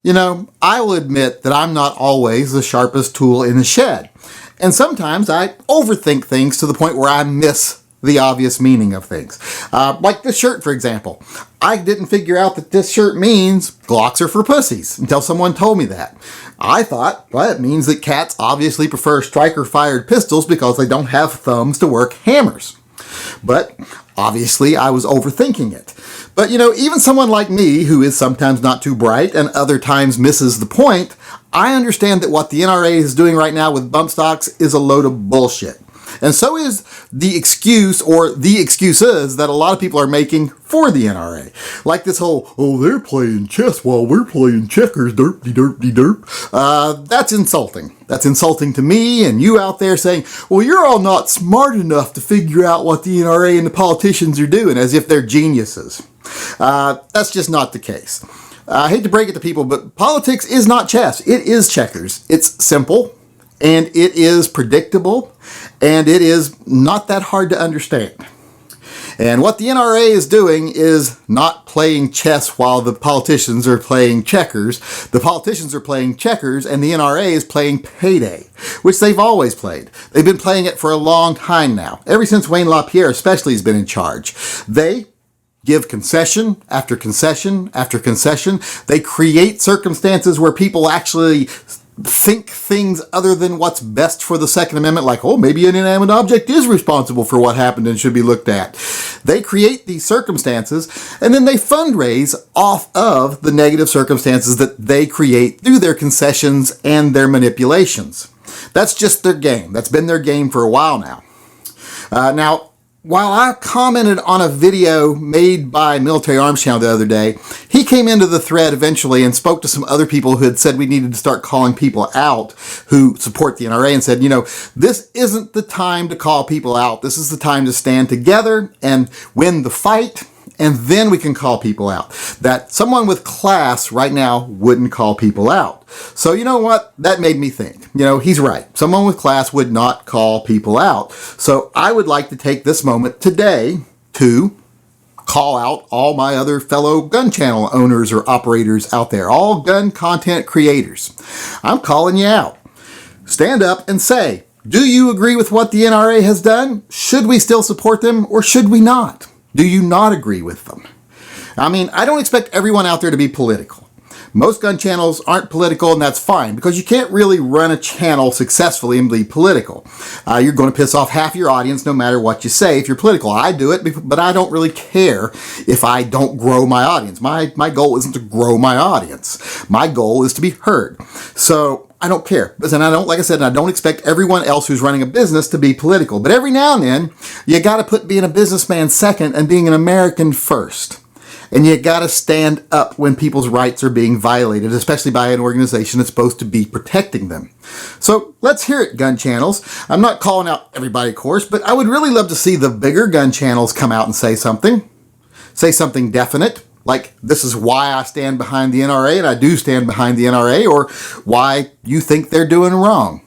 I will admit that I'm not always the sharpest tool in the shed. And sometimes I overthink things to the point where I miss the obvious meaning of things. Like this shirt, for example. I didn't figure out that this shirt means Glocks are for pussies until someone told me that. I thought, well, it means that cats obviously prefer striker-fired pistols because they don't have thumbs to work hammers. But obviously I was overthinking it. But even someone like me, who is sometimes not too bright and other times misses the point, I understand that what the NRA is doing right now with bump stocks is a load of bullshit. And so is the excuse or the excuses that a lot of people are making for the NRA. Like this whole, they're playing chess while we're playing checkers, derp-de-derp-de-derp. That's insulting. That's insulting to me and you out there saying, well, you're all not smart enough to figure out what the NRA and the politicians are doing, as if they're geniuses. That's just not the case. I hate to break it to people, but politics is not chess. It is checkers. It's simple, and it is predictable, and it is not that hard to understand. And what the NRA is doing is not playing chess while the politicians are playing checkers. The politicians are playing checkers, and the NRA is playing payday, which they've always played. They've been playing it for a long time now, ever since Wayne LaPierre especially has been in charge. They give concession after concession after concession. They create circumstances where people actually think things other than what's best for the Second Amendment, like, maybe an inanimate object is responsible for what happened and should be looked at. They create these circumstances, and then they fundraise off of the negative circumstances that they create through their concessions and their manipulations. That's just their game. That's been their game for a while now. Now, while I commented on a video made by Military Arms Channel the other day, he came into the thread eventually and spoke to some other people who had said we needed to start calling people out who support the NRA and said, this isn't the time to call people out. This is the time to stand together and win the fight, and then we can call people out. That someone with class right now wouldn't call people out. So you know what? That made me think. He's right. Someone with class would not call people out. So I would like to take this moment today to call out all my other fellow gun channel owners or operators out there, all gun content creators. I'm calling you out. Stand up and say, do you agree with what the NRA has done? Should we still support them or should we not? Do you not agree with them? I don't expect everyone out there to be political. Most gun channels aren't political, and that's fine, because you can't really run a channel successfully and be political. You're going to piss off half your audience no matter what you say if you're political. I do it, but I don't really care if I don't grow my audience. My goal isn't to grow my audience. My goal is to be heard. So I don't care. And I don't expect everyone else who's running a business to be political. But every now and then, you got to put being a businessman second and being an American first. And you got to stand up when people's rights are being violated, especially by an organization that's supposed to be protecting them. So let's hear it, gun channels. I'm not calling out everybody, of course, but I would really love to see the bigger gun channels come out and say something. Say something definite, like this is why I stand behind the NRA, and I do stand behind the NRA, or why you think they're doing wrong.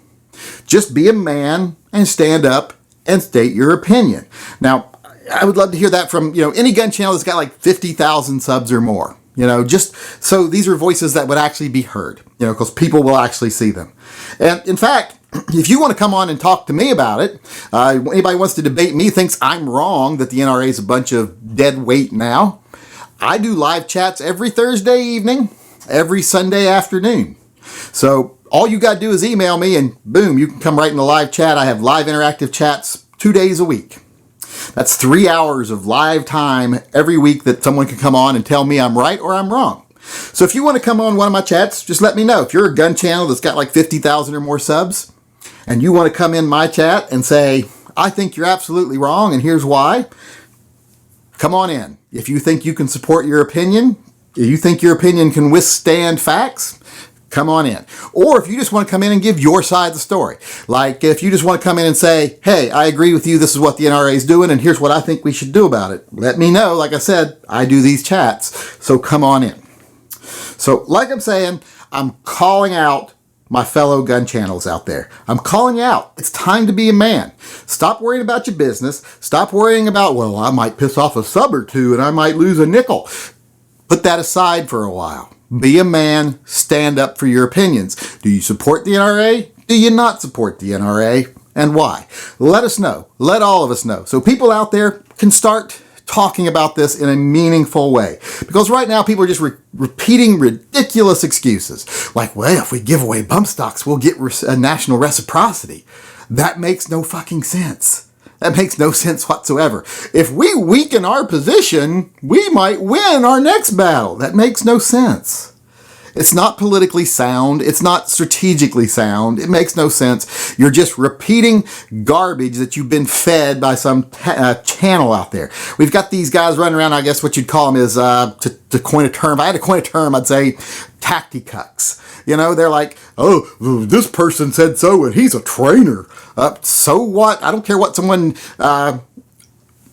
Just be a man and stand up and state your opinion. Now, I would love to hear that from, any gun channel that's got like 50,000 subs or more. Just so these are voices that would actually be heard, because people will actually see them. And in fact, if you want to come on and talk to me about it, anybody wants to debate me, thinks I'm wrong, that the NRA is a bunch of dead weight now, I do live chats every Thursday evening, every Sunday afternoon. So all you got to do is email me and boom, you can come right in the live chat. I have live interactive chats 2 days a week. That's 3 hours of live time every week that someone can come on and tell me I'm right or I'm wrong. So if you want to come on one of my chats, just let me know. If you're a gun channel that's got like 50,000 or more subs and you want to come in my chat and say, I think you're absolutely wrong and here's why, come on in. If you think you can support your opinion, if you think your opinion can withstand facts, come on in. Or if you just want to come in and give your side of the story. Like if you just want to come in and say, hey, I agree with you, this is what the NRA is doing, and here's what I think we should do about it. Let me know. Like I said, I do these chats, so come on in. So like I'm saying, I'm calling out my fellow gun channels out there. I'm calling you out. It's time to be a man. Stop worrying about your business. Stop worrying about, I might piss off a sub or two and I might lose a nickel. Put that aside for a while. Be a man, stand up for your opinions. Do you support the NRA? Do you not support the NRA? And why? Let us know. Let all of us know. So people out there can start talking about this in a meaningful way. Because right now people are just repeating ridiculous excuses. Like, well, if we give away bump stocks, we'll get a national reciprocity. That makes no fucking sense. That makes no sense whatsoever. If we weaken our position, we might win our next battle. That makes no sense. It's not politically sound. It's not strategically sound. It makes no sense. You're just repeating garbage that you've been fed by some channel out there. We've got these guys running around, I guess what you'd call them is, to coin a term, if I had to coin a term, I'd say tacticucks. You know, they're like, oh, this person said so and he's a trainer. So what? I don't care what someone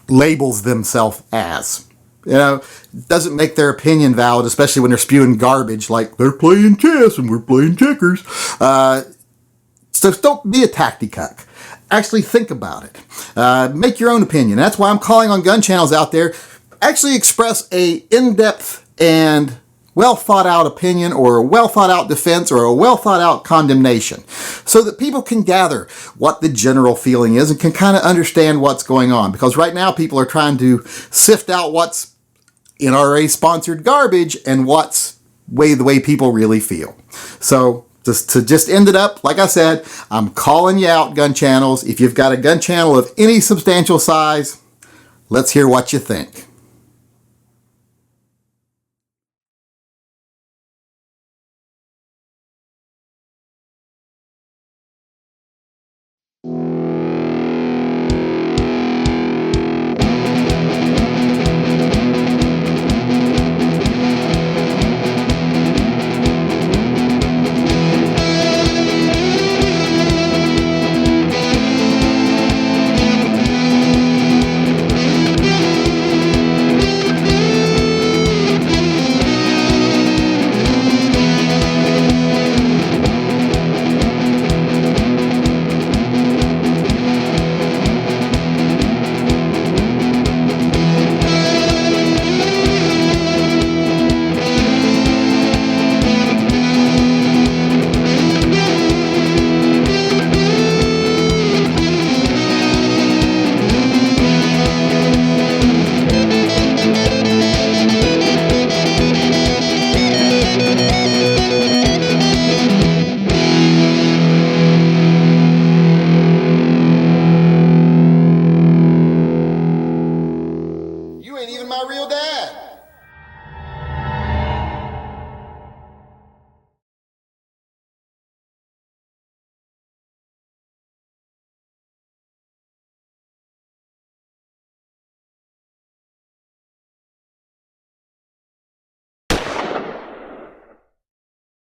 labels themselves as. You know, doesn't make their opinion valid, especially when they're spewing garbage like they're playing chess and we're playing checkers. So don't be a tacticuck. Actually think about it. Make your own opinion. That's why I'm calling on gun channels out there. Actually express a in-depth and well thought out opinion or a well thought out defense or a well thought out condemnation so that people can gather what the general feeling is and can kind of understand what's going on. Because right now people are trying to sift out what's NRA sponsored garbage and what's the way people really feel. So to just end it up, like I said, I'm calling you out, gun channels. If you've got a gun channel of any substantial size, let's hear what you think.